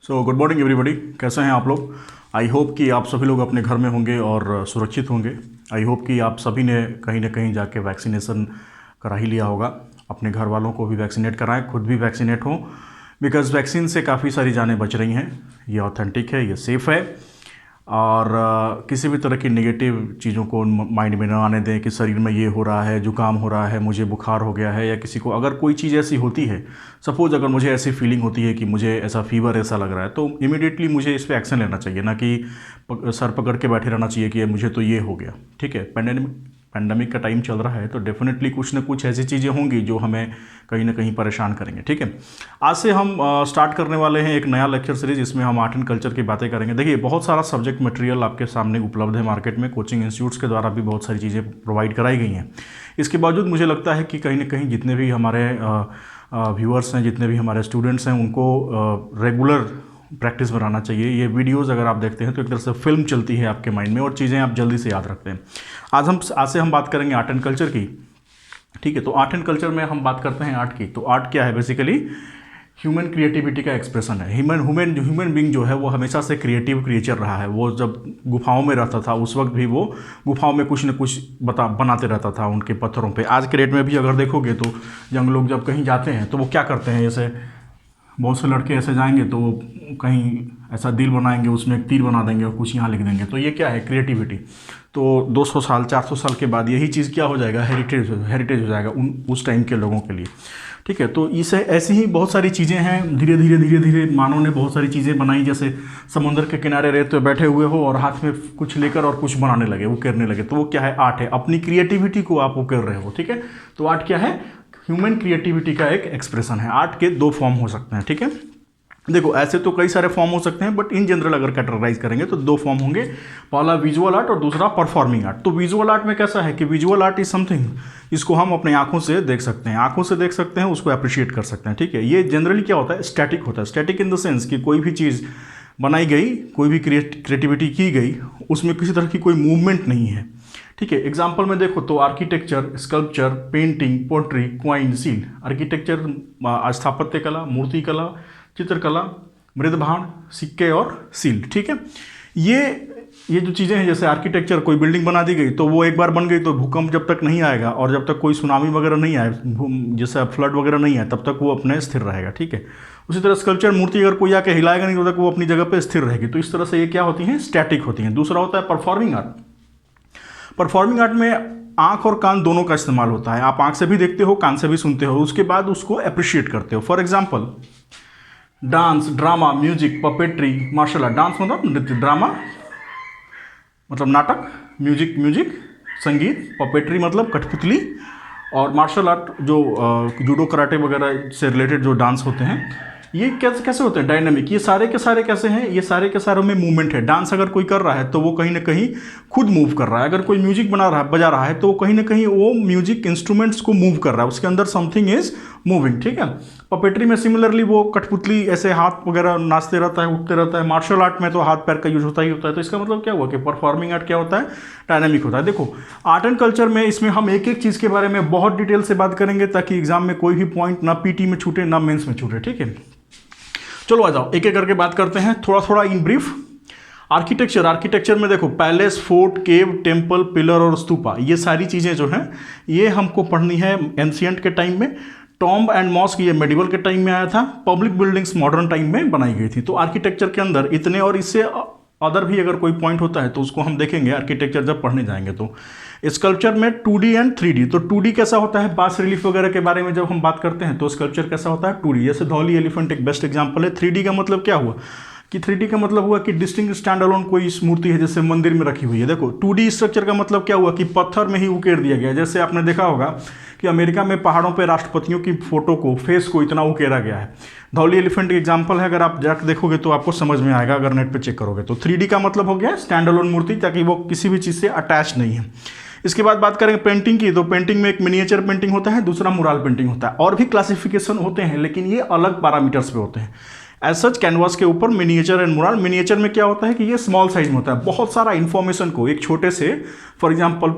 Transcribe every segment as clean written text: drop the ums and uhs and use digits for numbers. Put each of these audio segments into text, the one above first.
Good morning everybody, कैसे हैं आप लोग। आई होप कि आप सभी लोग अपने घर में होंगे और सुरक्षित होंगे। आई होप कि आप सभी ने कहीं ना कहीं जाके वैक्सीनेशन करा ही लिया होगा। अपने घर वालों को भी वैक्सीनेट कराएं, खुद भी वैक्सीनेट हों, बिकॉज़ वैक्सीन से काफ़ी सारी जानें बच रही हैं। ये ऑथेंटिक है, ये सेफ़ है और किसी भी तरह की नेगेटिव चीज़ों को माइंड में ना आने दें कि शरीर में ये हो रहा है, जुकाम हो रहा है, मुझे बुखार हो गया है, या किसी को अगर कोई चीज़ ऐसी होती है, सपोज़ अगर मुझे ऐसी फीलिंग होती है कि मुझे ऐसा फीवर ऐसा लग रहा है, तो इमीडिएटली मुझे इस पर एक्शन लेना चाहिए, ना कि सर पकड़ के बैठे रहना चाहिए कि मुझे तो ये हो गया। ठीक है, पैंडेमिक का टाइम चल रहा है, तो डेफिनेटली कुछ ना कुछ ऐसी चीज़ें होंगी जो हमें कहीं ना कहीं परेशान करेंगे। ठीक है, आज से हम स्टार्ट करने वाले हैं एक नया लेक्चर सीरीज, जिसमें हम आर्ट एंड कल्चर की बातें करेंगे। देखिए, बहुत सारा सब्जेक्ट मटेरियल आपके सामने उपलब्ध है मार्केट में, कोचिंग इंस्टीट्यूट्स के द्वारा भी बहुत सारी चीज़ें प्रोवाइड कराई गई हैं। इसके बावजूद मुझे लगता है कि कहीं ना कहीं जितने भी हमारे व्यूअर्स हैं, जितने भी हमारे स्टूडेंट्स हैं, उनको रेगुलर प्रैक्टिस बनाना चाहिए। ये वीडियोज़ अगर आप देखते हैं तो एक तरह से फिल्म चलती है आपके माइंड में और चीज़ें आप जल्दी से याद रखते हैं। आज से हम बात करेंगे आर्ट एंड कल्चर की। ठीक है, तो आर्ट एंड कल्चर में हम बात करते हैं आर्ट की। तो आर्ट क्या है? बेसिकली ह्यूमन क्रिएटिविटी का एक्सप्रेशन है। ह्यूमन बीइंग जो है वो हमेशा से क्रिएटिव क्रिएचर रहा है। वो जब गुफाओं में रहता था उस वक्त भी वो गुफाओं में कुछ न कुछ बनाते रहता था उनके पत्थरों पे। आज के डेट में भी अगर देखोगे तो यंग लोग जब कहीं जाते हैं तो वो क्या करते हैं, जैसे बहुत से लड़के ऐसे जाएंगे तो कहीं ऐसा दिल बनाएंगे, उसमें एक तीर बना देंगे और कुछ यहाँ लिख देंगे। तो ये क्या है? क्रिएटिविटी। तो 200 साल 400 साल के बाद यही चीज़ क्या हो जाएगा? हेरिटेज हो जाएगा उस टाइम के लोगों के लिए। ठीक है, तो इसे ऐसी ही बहुत सारी चीज़ें हैं। धीरे धीरे मानव ने बहुत सारी चीज़ें बनाई, जैसे समुद्र के किनारे रेत पे बैठे हुए हो और हाथ में कुछ लेकर और कुछ बनाने लगे, वो करने लगे। तो वो क्या है? आर्ट है। अपनी क्रिएटिविटी को आप वो कर रहे हो। ठीक है, तो आर्ट क्या है? ह्यूमन क्रिएटिविटी का एक एक्सप्रेशन है। आर्ट के दो फॉर्म हो सकते हैं। ठीक है, देखो ऐसे तो कई सारे फॉर्म हो सकते हैं, बट इन जनरल अगर कैटेगराइज करेंगे तो दो फॉर्म होंगे। पहला विजुअल आर्ट और दूसरा परफॉर्मिंग आर्ट। तो विजुअल आर्ट में कैसा है कि विजुअल आर्ट इज समथिंग, इसको हम अपने आंखों से देख सकते हैं, उसको अप्रिशिएट कर सकते हैं। ठीक है, ये जनरली क्या होता है? स्टैटिक होता है। स्टैटिक इन द सेंस कि कोई भी चीज़ बनाई गई, कोई भी क्रिएटिविटी की गई, उसमें किसी तरह की कोई मूवमेंट नहीं है। ठीक है, एग्जाम्पल में देखो तो architecture, sculpture, painting, pottery, coin, seal. Architecture स्थापत्य कला, मूर्ति कला, चित्रकला, मृदभाण, सिक्के और सील। ठीक है, ये जो चीज़ें हैं, जैसे आर्किटेक्चर, कोई बिल्डिंग बना दी गई तो वो एक बार बन गई तो भूकंप जब तक नहीं आएगा और जब तक कोई सुनामी वगैरह नहीं आए, जैसे फ्लड वगैरह नहीं आए, तब तक वो अपने स्थिर रहेगा। ठीक है, उसी तरह स्कल्पचर, मूर्ति अगर कोई आके हिलाएगा नहीं तब तक वो अपनी जगह पे स्थिर रहेगी। तो इस तरह से ये क्या होती हैं? स्टैटिक होती हैं। दूसरा होता है परफॉर्मिंग आर्ट। परफॉर्मिंग आर्ट में आंख और कान दोनों का इस्तेमाल होता है। आप आंख से भी देखते हो, कान से भी सुनते हो, उसके बाद उसको अप्रिशिएट करते हो। For example dance, drama, music, puppetry, martial art. Dance मतलब नृत्य, ड्रामा मतलब नाटक, म्यूजिक संगीत, पपेट्री मतलब कठपुतली, और मार्शल आर्ट जो जूडो, कराटे वगैरह से रिलेटेड जो डांस होते हैं, ये कैसे होते हैं? डायनामिक। ये सारे के सारे कैसे हैं? ये सारे के सारों में मूवमेंट है। डांस अगर कोई कर रहा है तो वो कहीं ना कहीं खुद मूव कर रहा है। अगर कोई म्यूजिक बजा रहा है तो वो कहीं ना कहीं वो म्यूजिक इंस्ट्रूमेंट्स को मूव कर रहा है, उसके अंदर समथिंग इज मूविंग। ठीक है, पपेट्री में सिमिलरली वो कठपुतली ऐसे हाथ वगैरह नाचते रहता है, उठते रहता है। मार्शल आर्ट में तो हाथ पैर का यूज होता ही होता है। तो इसका मतलब क्या हुआ कि परफॉर्मिंग आर्ट क्या होता है? डायनामिक होता है। देखो, आर्ट एंड कल्चर में इसमें हम एक एक चीज़ के बारे में बहुत डिटेल से बात करेंगे, ताकि एग्जाम में कोई भी पॉइंट ना पीटी में छूटे ना मेंस में छूटे। ठीक है, चलो आ जाओ एक एक करके बात करते हैं, थोड़ा इन ब्रीफ। आर्किटेक्चर में देखो, पैलेस, फोर्ट, केव, टेम्पल, पिलर और स्तूपा, ये सारी चीज़ें जो हैं ये हमको पढ़नी है एंशिएंट के टाइम में। टॉम्ब एंड मॉस्क ये मेडिवल के टाइम में आया था। पब्लिक बिल्डिंग्स मॉडर्न टाइम में बनाई गई थी। तो आर्किटेक्चर के अंदर इतने, और इससे अदर भी अगर कोई पॉइंट होता है तो उसको हम देखेंगे आर्किटेक्चर जब पढ़ने जाएंगे। तो स्कल्पचर में 2D एंड 3D। तो 2D कैसा होता है? बास रिलीफ वगैरह के बारे में जब हम बात करते हैं तो स्कल्पचर कैसा होता है? 2D। जैसे धौली एलिफेंट एक बेस्ट एग्जांपल है। 3D का मतलब क्या हुआ कि 3D का मतलब हुआ कि डिस्टिंक्ट स्टैंड अलोन कोई मूर्ति है, जैसे मंदिर में रखी हुई है। देखो 2D स्ट्रक्चर का मतलब क्या हुआ कि पत्थर में ही उकेर दिया गया। जैसे आपने देखा होगा कि अमेरिका में पहाड़ों पे राष्ट्रपतियों की फोटो को, फेस को इतना उकेरा गया है। धौली एलिफेंट एग्जांपल है, अगर आप जाकर देखोगे तो आपको समझ में आएगा अगर नेट पे चेक करोगे तो। 3D का मतलब हो गया स्टैंड अलोन मूर्ति, ताकि वो किसी भी चीज़ से अटैच नहीं है। इसके बाद बात करेंगे पेंटिंग की। तो पेंटिंग में एक मिनिएचर पेंटिंग होता है, दूसरा मुराल पेंटिंग होता है। और भी क्लासिफिकेशन होते हैं, लेकिन ये अलग पैरामीटर्स पे होते हैं। एज सच कैनवास के ऊपर मिनिएचर एंड मुराल। मिनिएचर में क्या होता है कि ये स्मॉल साइज में होता है। बहुत सारा इन्फॉर्मेशन को एक छोटे से, फॉर एग्जांपल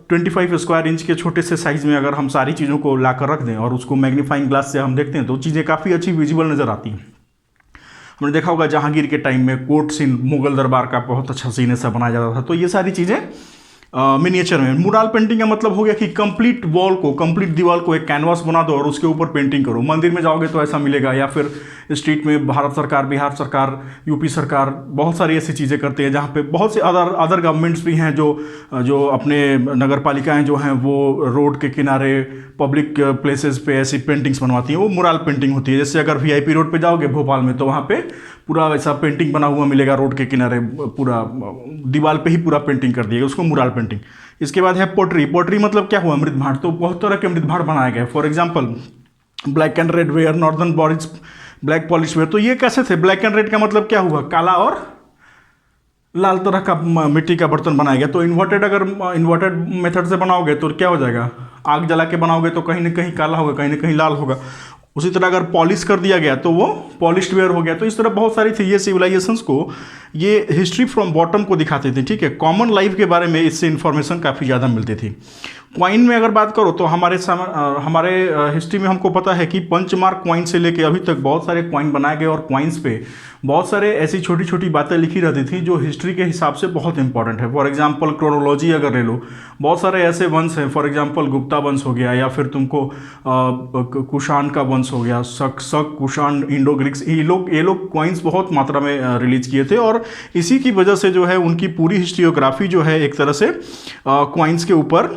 25 स्क्वायर इंच के छोटे से साइज में अगर हम सारी चीज़ों को लाकर रख दें और उसको मैग्नीफाइंग ग्लास से हम देखते हैं तो चीज़ें काफ़ी अच्छी विजिबल नज़र आती हैं। हमने देखा होगा जहांगीर के टाइम में कोर्ट सीन, मुगल दरबार का बहुत अच्छा सीन ऐसा बनाया जाता था। तो ये सारी चीज़ें मिनिएचर में। मुराल पेंटिंग का मतलब हो गया कि कंप्लीट वॉल को, कंप्लीट दीवार को एक कैनवास बना दो और उसके ऊपर पेंटिंग करो। मंदिर में जाओगे तो ऐसा मिलेगा, या फिर स्ट्रीट में भारत सरकार, बिहार सरकार, यूपी सरकार बहुत सारी ऐसी चीज़ें करती है, जहाँ पे बहुत से अदर गवर्नमेंट्स भी हैं जो अपने नगर पालिकाएँ जो हैं वो रोड के किनारे, पब्लिक प्लेसेस पे ऐसी पेंटिंग्स बनवाती हैं। वो मुराल पेंटिंग होती है। जैसे अगर वीआईपी रोड पे जाओगे भोपाल में, तो वहाँ पे पूरा वैसा पेंटिंग बना हुआ मिलेगा रोड के किनारे, पूरा दीवार पे ही पूरा पेंटिंग कर दिएगा, उसको मुराल पेंटिंग। इसके बाद है पोट्री। पोट्री मतलब क्या हुआ? मृत भांड। तो बहुत तरह के मृत भांड बनाए गए। For example black and red ware, northern bodies black polish ware. तो ये कैसे थे? ब्लैक एंड रेड का मतलब क्या हुआ? काला और लाल तरह का मिट्टी का बर्तन बनाया गया। तो इन्वर्टेड, अगर इन्वर्टेड मेथड से बनाओगे तो क्या हो जाएगा? आग जला के बनाओगे तो कहीं ना कहीं काला होगा, कहीं ना कहीं लाल होगा। उसी तरह अगर पॉलिश कर दिया गया तो वो पॉलिश्ड वेयर हो गया। तो इस तरह बहुत सारी थी ये सिविलाइजेशंस को, ये हिस्ट्री फ्रॉम बॉटम को दिखाते थे। ठीक है, कॉमन लाइफ के बारे में इससे इन्फॉर्मेशन काफ़ी ज़्यादा मिलती थी। क्वाइन में अगर बात करो तो हमारे हिस्ट्री में हमको पता है कि पंचमार्क क्वाइन से लेके अभी तक बहुत सारे क्वाइन बनाए गए, और क्वाइंस पे बहुत सारे ऐसी छोटी छोटी बातें लिखी रहती थी जो हिस्ट्री के हिसाब से बहुत इंपॉर्टेंट है। फॉर एग्जांपल क्रोनोलॉजी अगर ले लो, बहुत सारे ऐसे वंश हैं। फॉर एग्जांपल गुप्ता वंश हो गया, या फिर तुमको कुषाण का वंश हो गया, शक कुषाण, इंडो ग्रीक्स, ये लोग क्वाइंस बहुत मात्रा में रिलीज किए थे, और इसी की वजह से जो है उनकी पूरी हिस्ट्रियोग्राफी जो है एक तरह से क्वाइंस के ऊपर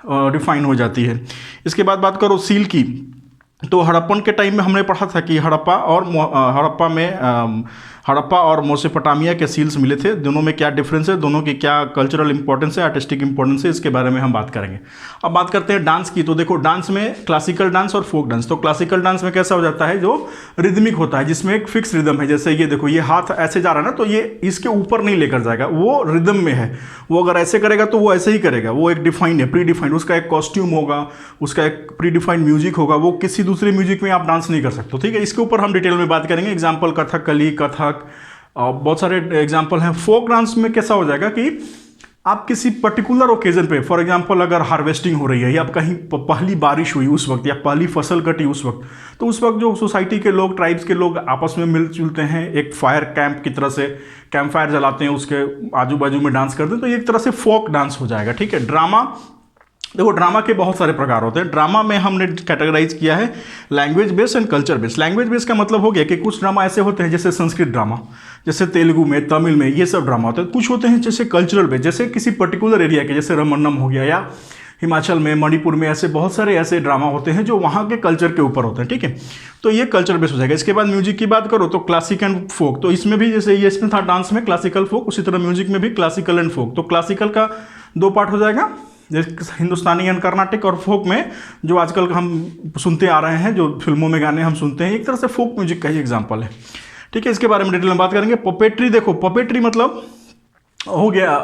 डिफाइन हो जाती है। इसके बाद बात करो सील की, तो हड़प्पन के टाइम में हमने पढ़ा था कि हड़प्पा और मोसेपोटामिया के सील्स मिले थे। दोनों में क्या डिफरेंस है, दोनों की क्या कल्चरल इंपॉर्टेंस है, आर्टिस्टिक इंपॉर्टेंस है, इसके बारे में हम बात करेंगे। अब बात करते हैं डांस की। तो देखो, डांस में क्लासिकल डांस और फोक डांस। तो क्लासिकल डांस में कैसा हो जाता है, जो रिदमिक होता है, जिसमें एक फिक्स रिदम है। जैसे ये देखो, ये हाथ ऐसे जा रहा है ना, तो ये इसके ऊपर नहीं लेकर जाएगा, वो रिदम में है। वो अगर ऐसे करेगा तो वो ऐसे ही करेगा, वो एक डिफाइंड है, प्री डिफाइंड। उसका एक कॉस्ट्यूम होगा, उसका एक प्री डिफाइंड म्यूजिक होगा, वो किसी दूसरे म्यूजिक में आप डांस नहीं कर सकते। ठीक है, इसके ऊपर हम डिटेल में बात करेंगे। एग्जाम्पल कथकली, कथक, बहुत सारे एग्जाम्पल हैं। फोक डांस में कैसा हो जाएगा कि आप किसी पर्टिकुलर ओकेजन पे, फॉर एग्जांपल अगर हार्वेस्टिंग हो रही है, या कहीं पहली बारिश हुई उस वक्त, या पहली फसल कटी उस वक्त, तो उस वक्त जो सोसाइटी के लोग, ट्राइब्स के लोग आपस में मिलजुलते हैं, एक फायर कैंप की तरह से कैंप फायर जलाते हैं, उसके आजू बाजू में डांस करते हैं, तो ये एक तरह से फोक डांस हो जाएगा। ठीक है, ड्रामा, देखो ड्रामा के बहुत सारे प्रकार होते हैं। ड्रामा में हमने कैटेगराइज किया है language based and culture based. Language based का मतलब हो गया कि कुछ ड्रामा ऐसे होते हैं, जैसे संस्कृत ड्रामा, जैसे तेलुगु में, तमिल में, ये सब ड्रामा होते हैं। कुछ होते हैं जैसे कल्चरल बेस्ड, जैसे किसी पर्टिकुलर एरिया के, जैसे रमन्नम हो गया, या हिमाचल में, मणिपुर में, ऐसे बहुत सारे ऐसे ड्रामा होते हैं जो वहाँ के कल्चर के ऊपर होते हैं। ठीक है, तो ये कल्चर बेस्ड हो जाएगा। इसके बाद म्यूजिक की बात करो तो क्लासिक एंड फोक। तो इसमें भी जैसे ये इसमें था डांस में क्लासिकल फोक, उसी तरह म्यूजिक में भी क्लासिकल एंड फोक। तो क्लासिकल का दो पार्ट हो जाएगा, जैसे हिंदुस्तानी एंड कर्नाटिक, और फोक में जो आजकल हम सुनते आ रहे हैं, जो फिल्मों में गाने हम सुनते हैं, एक तरह से फोक म्यूजिक का ही एग्जांपल है। ठीक है, इसके बारे में डिटेल में बात करेंगे। पपेट्री, देखो पपेट्री मतलब हो गया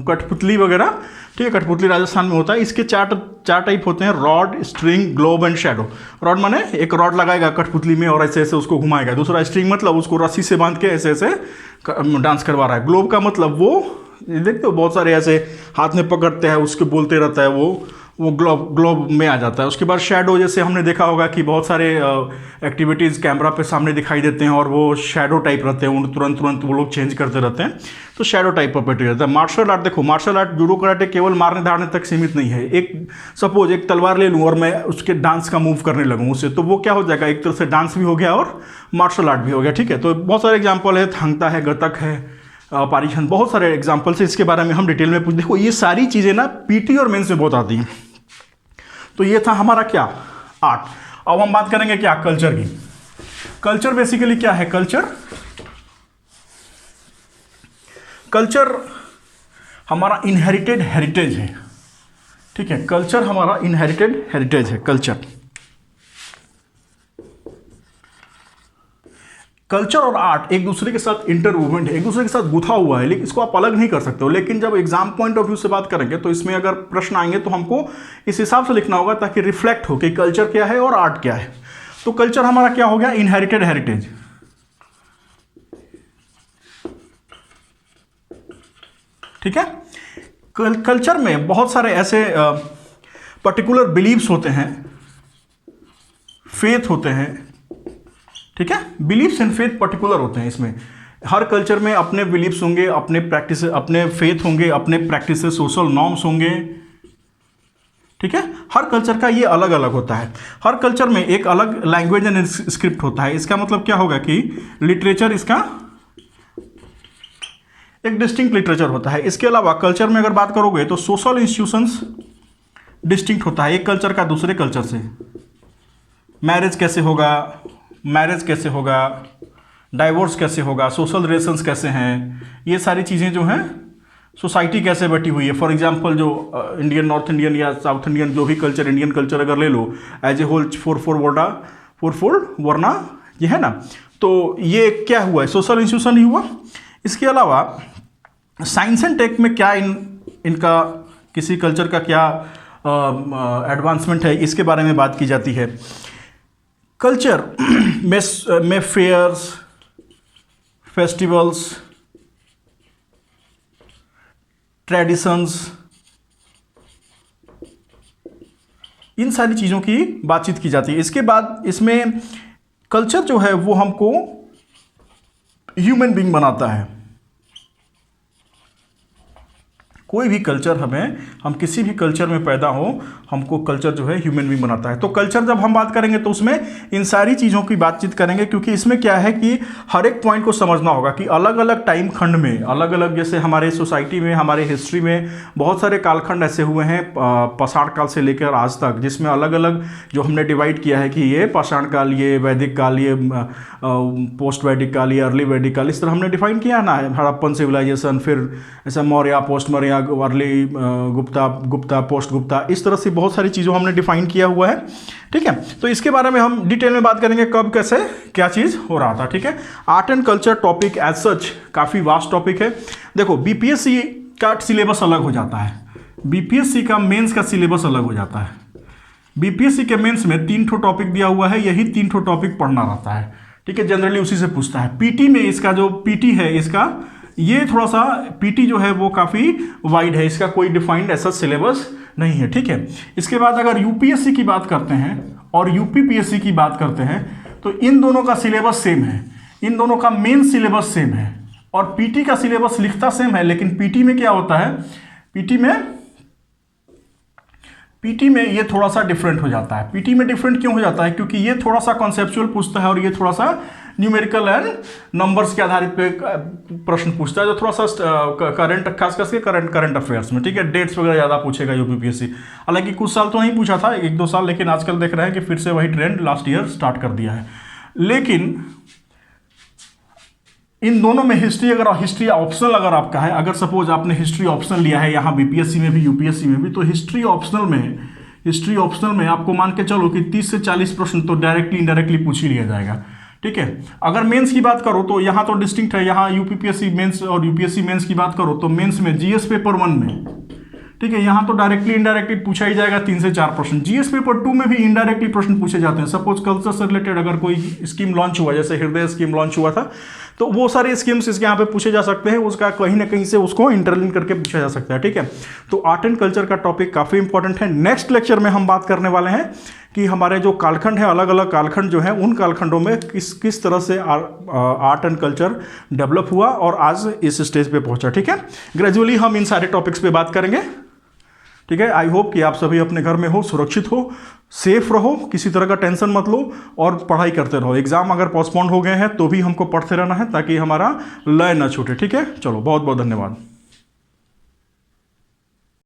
कठपुतली वगैरह। ठीक है, कठपुतली राजस्थान में होता है। इसके चार टाइप होते हैं, rod, string, globe and shadow. Rod माने एक रॉड लगाएगा कठपुतली में और ऐसे ऐसे उसको घुमाएगा। दूसरा स्ट्रिंग मतलब उसको रस्सी से बांध के ऐसे ऐसे डांस करवा रहा है। ग्लोब का मतलब वो देखते हो बहुत सारे ऐसे हाथ में पकड़ते हैं, उसके बोलते रहता है, वो ग्लोब में आ जाता है। उसके बाद शैडो, जैसे हमने देखा होगा कि बहुत सारे एक्टिविटीज़ कैमरा पे सामने दिखाई देते हैं और वो शैडो टाइप रहते हैं, उन तुरंत वो लोग चेंज करते रहते हैं, तो शैडो टाइप पपेट्री रहता है। मार्शल आर्ट, देखो मार्शल आर्ट, जूडो कराटे केवल मारने धारने तक सीमित नहीं है। एक सपोज एक तलवार ले लूँ और मैं उसके डांस का मूव करने लगूँ उससे, तो वो क्या हो जाएगा, एक तरह से डांस भी हो गया और मार्शल आर्ट भी हो गया। ठीक है, तो बहुत सारे एग्जाम्पल है, थांगता है, गतक है, पारीछंद, बहुत सारे एग्जाम्पल्स है। इसके बारे में हम डिटेल में पूछ, देखो ये सारी चीज़ें ना पीटी और मेंस में बहुत आती हैं। तो ये था हमारा क्या, आर्ट। अब हम बात करेंगे क्या, कल्चर की। कल्चर बेसिकली क्या है, कल्चर हमारा इनहेरिटेड हेरिटेज है। ठीक है, कल्चर हमारा इनहेरिटेड हेरिटेज है। कल्चर और आर्ट एक दूसरे के साथ इंटरवूवेंट है, एक दूसरे के साथ गुथा हुआ है, लेकिन इसको आप अलग नहीं कर सकते हो। लेकिन जब एग्जाम पॉइंट ऑफ व्यू से बात करेंगे तो इसमें अगर प्रश्न आएंगे तो हमको इस हिसाब से लिखना होगा ताकि रिफ्लेक्ट हो कि कल्चर क्या है और आर्ट क्या है। तो कल्चर हमारा क्या हो गया, इनहेरिटेड हेरिटेज। ठीक है, कल्चर में बहुत सारे ऐसे पर्टिकुलर बिलीव्स होते हैं, फेथ होते हैं, ठीक है। बिलीफ्स एंड फेथ पर्टिकुलर होते हैं इसमें। हर कल्चर में अपने बिलीफ्स होंगे, अपने प्रैक्टिस, अपने फेथ होंगे, अपने प्रैक्टिस, सोशल नॉर्म्स होंगे, ठीक है। हर कल्चर का ये अलग अलग होता है। हर कल्चर में एक अलग लैंग्वेज एंड स्क्रिप्ट होता है। इसका मतलब क्या होगा कि लिटरेचर इसका एक डिस्टिंक्ट लिटरेचर होता है। इसके अलावा कल्चर में अगर बात करोगे तो सोशल इंस्टीट्यूशंस डिस्टिंक्ट होता है एक कल्चर का दूसरे कल्चर से। मैरिज कैसे होगा, डाइवोर्स कैसे होगा, सोशल रिलेशंस कैसे हैं, ये सारी चीज़ें जो हैं, सोसाइटी कैसे बटी हुई है। फॉर एग्जांपल जो इंडियन, नॉर्थ इंडियन या साउथ इंडियन जो भी कल्चर, इंडियन कल्चर अगर ले लो एज ए होल, फोर वरना ये है ना, तो ये क्या हुआ है, सोशल इंस्टीट्यूशन ही हुआ। इसके अलावा साइंस एंड टेक में क्या इनका किसी कल्चर का क्या एडवांसमेंट है, इसके बारे में बात की जाती है। कल्चर में फेयर्स, फेस्टिवल्स, ट्रेडिशंस, इन सारी चीज़ों की बातचीत की जाती है। इसके बाद इसमें कल्चर जो है वो हमको ह्यूमन बीइंग बनाता है। कोई भी कल्चर हम किसी भी कल्चर में पैदा हो, हमको कल्चर जो है ह्यूमन बीइंग बनाता है। तो कल्चर जब हम बात करेंगे तो उसमें इन सारी चीज़ों की बातचीत करेंगे, क्योंकि इसमें क्या है कि हर एक पॉइंट को समझना होगा कि अलग अलग टाइम खंड में, अलग अलग, जैसे हमारे सोसाइटी में, हमारे हिस्ट्री में बहुत सारे कालखंड ऐसे हुए हैं पाषाण काल से लेकर आज तक, जिसमें अलग अलग जो हमने डिवाइड किया है कि ये पाषाण काल, ये वैदिक काल, ये पोस्ट वैदिक काल, ये अर्ली वैदिक काल, इस तरह हमने डिफाइन किया है ना। हड़प्पन सिविलाइजेशन, फिर ऐसा Maurya, post Maurya, early Gupta, post Gupta, इस तरह से बहुत सारी चीज़ों हमने डिफाइन किया हुआ है, ठीक है। तो इसके बारे में हम डिटेल में बात करेंगे, कब कैसे क्या चीज़ हो रहा था, ठीक है। Art and culture topic as such काफ़ी वास्ट टॉपिक है। देखो, बीपीएससी का सिलेबस अलग हो जाता है, बीपीएससी का मेंस का सिलेबस अलग हो जाता है। बीपीएससी के मेंस में 3 ठो टॉपिक दिया हुआ है, यही 3 ठो टॉपिक पढ़ना रहता है, ठीक है। जनरली उसी से पूछता है। पीटी में इसका जो पीटी है, इसका ये थोड़ा सा पीटी जो है वो काफ़ी वाइड है, इसका कोई डिफाइंड ऐसा सिलेबस नहीं है, ठीक है। इसके बाद अगर यूपीएससी की बात करते हैं और यूपीपीएससी की बात करते हैं तो इन दोनों का सिलेबस सेम है, इन दोनों का मेन सिलेबस सेम है, और पीटी का सिलेबस लिखता सेम है, लेकिन पीटी में क्या होता है, पीटी में ये थोड़ा सा डिफरेंट हो जाता है। पीटी में डिफरेंट क्यों हो जाता है, क्योंकि ये थोड़ा सा कॉन्सेप्चुअल पूछता है और ये थोड़ा सा न्यूमेरिकल एंड नंबर्स के आधारित पे प्रश्न पूछता है, जो थोड़ा सा करंट, खास करके करंट अफेयर्स में, ठीक है। डेट्स वगैरह ज़्यादा पूछेगा यूपीपीएससी। हालांकि कुछ साल तो नहीं पूछा था, 1-2 साल, लेकिन आजकल देख रहे हैं कि फिर से वही ट्रेंड लास्ट ईयर स्टार्ट कर दिया है। लेकिन इन दोनों में हिस्ट्री ऑप्शनल अगर आपका है, अगर सपोज आपने हिस्ट्री ऑप्शनल लिया है यहाँ बीपीएससी में भी, यूपीएससी में भी, तो हिस्ट्री ऑप्शनल में आपको मान के चलो कि 30 से 40 प्रश्न तो डायरेक्टली इनडायरेक्टली पूछ ही लिया जाएगा, ठीक है। अगर मेंस की बात करो तो यहाँ तो डिस्टिंक्ट है, यहाँ यूपीपीएससी मेंस और यूपीएससी मेंस की बात करो तो मेंस में जीएस पेपर 1 में, ठीक है, यहाँ तो डायरेक्टली इनडायरेक्टली पूछा ही जाएगा 3 से 4 प्रश्न। जीएस पेपर 2 में भी इनडायरेक्टली प्रश्न पूछे जाते हैं। सपोज कल्चर से रिलेटेड अगर कोई स्कीम लॉन्च हुआ, जैसे हृदय स्कीम लॉन्च हुआ था, तो वो सारे स्कीम्स इसके यहाँ पे पूछे जा सकते हैं, उसका कहीं ना कहीं से उसको इंटरलिंक करके पूछा जा सकता है, ठीक है। तो आर्ट एंड कल्चर का टॉपिक काफ़ी इंपॉर्टेंट है। नेक्स्ट लेक्चर में हम बात करने वाले हैं कि हमारे जो कालखंड है, अलग अलग कालखंड जो है, उन कालखंडों में किस तरह से आर्ट एंड कल्चर डेवलप हुआ और आज इस स्टेज पे पहुंचा, ठीक है। ग्रेजुअली हम इन सारे टॉपिक्स पे बात करेंगे, ठीक है। आई होप कि आप सभी अपने घर में हो, सुरक्षित हो, सेफ रहो, किसी तरह का टेंशन मत लो और पढ़ाई करते रहो। एग्जाम अगर पोस्टपोन हो गए हैं तो भी हमको पढ़ते रहना है ताकि हमारा लय न छूटे, ठीक है। चलो, बहुत बहुत धन्यवाद।